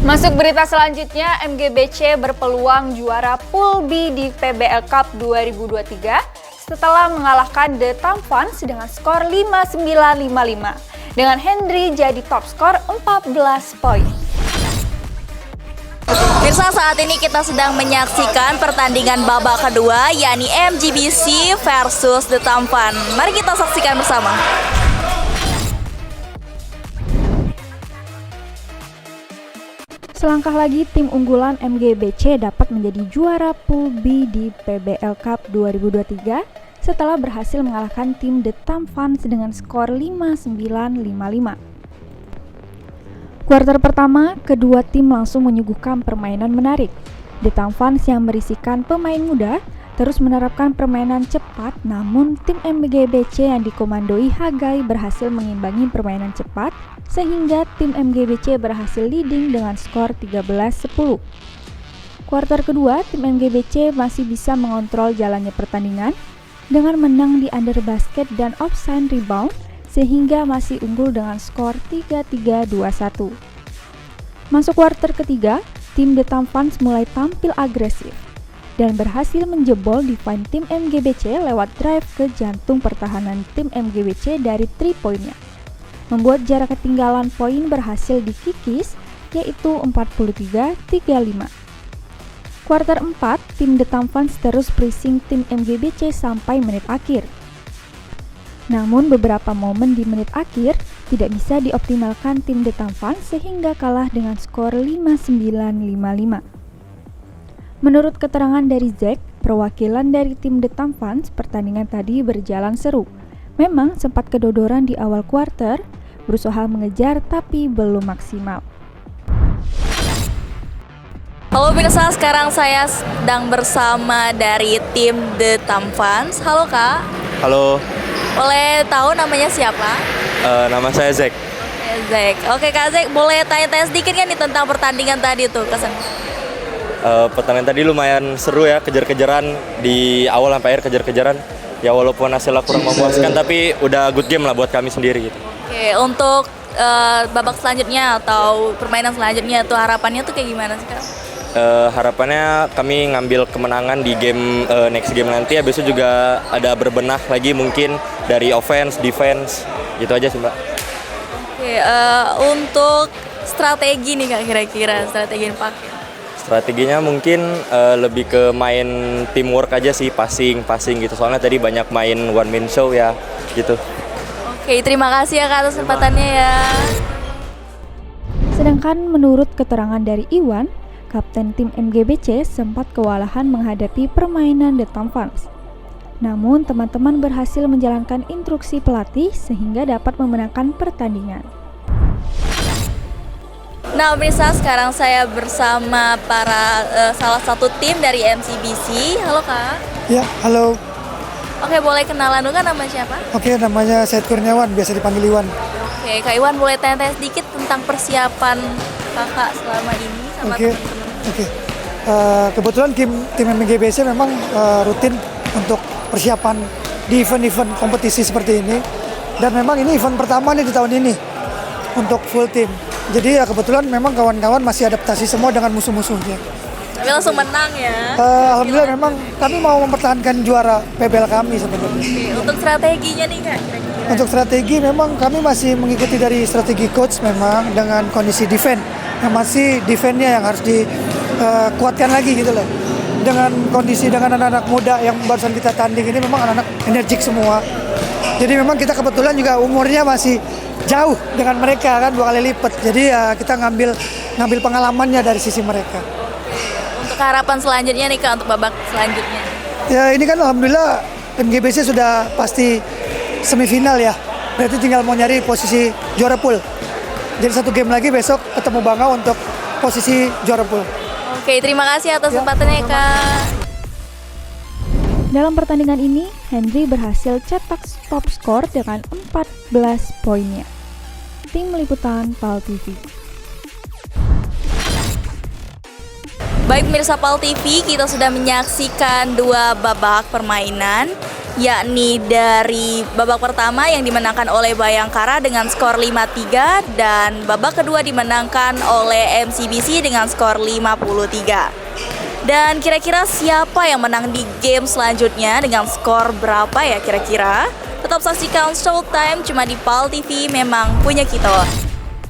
Masuk berita selanjutnya, MGBC berpeluang juara Pool B di PBL Cup 2023 setelah mengalahkan The Tamphans dengan skor 5-9-5-5 dengan Henry jadi top skor 14 poin. Mirsa, saat ini kita sedang menyaksikan pertandingan babak kedua, yakni MGBC versus The Tamphans. Mari kita saksikan bersama. Selangkah lagi tim unggulan MGBC dapat menjadi juara Pool B di PBL Cup 2023 setelah berhasil mengalahkan tim The Tamphans dengan skor 5-9-5-5. Kuarter pertama, kedua tim langsung menyuguhkan permainan menarik. The Tamphans yang berisikan pemain muda terus menerapkan permainan cepat, namun tim MGBC yang dikomandoi Hagai berhasil mengimbangi permainan cepat sehingga tim MGBC berhasil leading dengan skor 13-10. Kuarter kedua, tim MGBC masih bisa mengontrol jalannya pertandingan dengan menang di under basket dan offside rebound sehingga masih unggul dengan skor 3-3-2-1. Masuk kuarter ketiga, tim The Tamphans mulai tampil agresif dan berhasil menjebol defense tim MGBC lewat drive ke jantung pertahanan tim MGBC dari 3 poinnya, membuat jarak ketinggalan poin berhasil dikikis yaitu 43-35. Kuarter 4, tim The Tamphans terus pressing tim MGBC sampai menit akhir. Namun beberapa momen di menit akhir tidak bisa dioptimalkan tim The Tamphans sehingga kalah dengan skor 5-9-5-5. Menurut keterangan dari Zack, perwakilan dari tim The Tamphans, pertandingan tadi berjalan seru. Memang sempat kedodoran di awal kuarter, berusaha mengejar tapi belum maksimal. Halo pemirsa, sekarang saya sedang bersama dari tim The Tamphans. Halo Kak. Halo, Boleh tahu namanya siapa? nama saya Zack. Zack. Oke Kak Zack, boleh tanya-tanya sedikit kan nih tentang pertandingan tadi tuh kesan? Pertandingan tadi lumayan seru ya, kejar-kejaran di awal sampai akhir kejar-kejaran. Ya walaupun hasilnya kurang memuaskan, tapi udah good game lah buat kami sendiri gitu. Oke, untuk babak selanjutnya atau permainan selanjutnya tuh harapannya tuh kayak gimana sih Kak? Harapannya kami ngambil kemenangan di game next game nanti. Habis itu juga ada berbenah lagi mungkin dari offense, defense, gitu aja sih Mbak. Oke, untuk strategi nih Kak, kira-kira strategi yang pakai? Strateginya mungkin lebih ke main teamwork aja sih, passing gitu. Soalnya tadi banyak main one man show ya, gitu. Oke, terima kasih ya Kak atas kesempatannya ya. Sedangkan menurut keterangan dari Iwan, kapten tim MGBC sempat kewalahan menghadapi permainan The Tamphans. Namun teman-teman berhasil menjalankan instruksi pelatih sehingga dapat memenangkan pertandingan. Nah pemirsa, sekarang saya bersama salah satu tim dari MCBC. Halo Kak. Ya, halo. Oke, boleh kenalan dulu kan nama siapa? Oke, namanya Said Kurniawan, biasa dipanggil Iwan. Oke, Kak Iwan boleh tanya-tanya sedikit tentang persiapan Kakak selama ini sama Oke. teman-teman? Oke. Kebetulan tim MGBC memang rutin untuk persiapan di event-event kompetisi seperti ini. Dan memang ini event pertama nih di tahun ini untuk full team. Jadi ya kebetulan memang kawan-kawan masih adaptasi semua dengan musuh-musuhnya. Tapi langsung menang ya. Alhamdulillah memang kami mau mempertahankan juara PBL kami sebenarnya. Oke, untuk strateginya nih Kak kira-kira? Untuk strategi memang kami masih mengikuti dari strategi coach memang dengan kondisi defense. Yang masih defense-nya yang harus dikuatkan lagi gitu loh. Dengan kondisi dengan anak-anak muda yang barusan kita tanding ini memang anak-anak energik semua. Jadi memang kita kebetulan juga umurnya masih jauh dengan mereka kan 2 kali lipat. Jadi ya kita ngambil pengalamannya dari sisi mereka. Untuk harapan selanjutnya nih Kak untuk babak selanjutnya? Ya ini kan alhamdulillah MGBC sudah pasti semifinal ya. Berarti tinggal mau nyari posisi juara pool. Jadi 1 game lagi besok ketemu Bangau untuk posisi juara pool. Oke, terima kasih atas kesempatannya Kak. Dalam pertandingan ini, Henry berhasil cetak top skor dengan 14 poinnya. Tim Liputan PAL TV. Baik pemirsa PAL TV, kita sudah menyaksikan 2 babak permainan yakni dari babak pertama yang dimenangkan oleh Bayangkara dengan skor 5-3 dan babak kedua dimenangkan oleh MCBC dengan skor 53. Dan kira-kira siapa yang menang di game selanjutnya dengan skor berapa ya kira-kira? Tetap saksikan Showtime cuma di PAL TV, memang punya kita.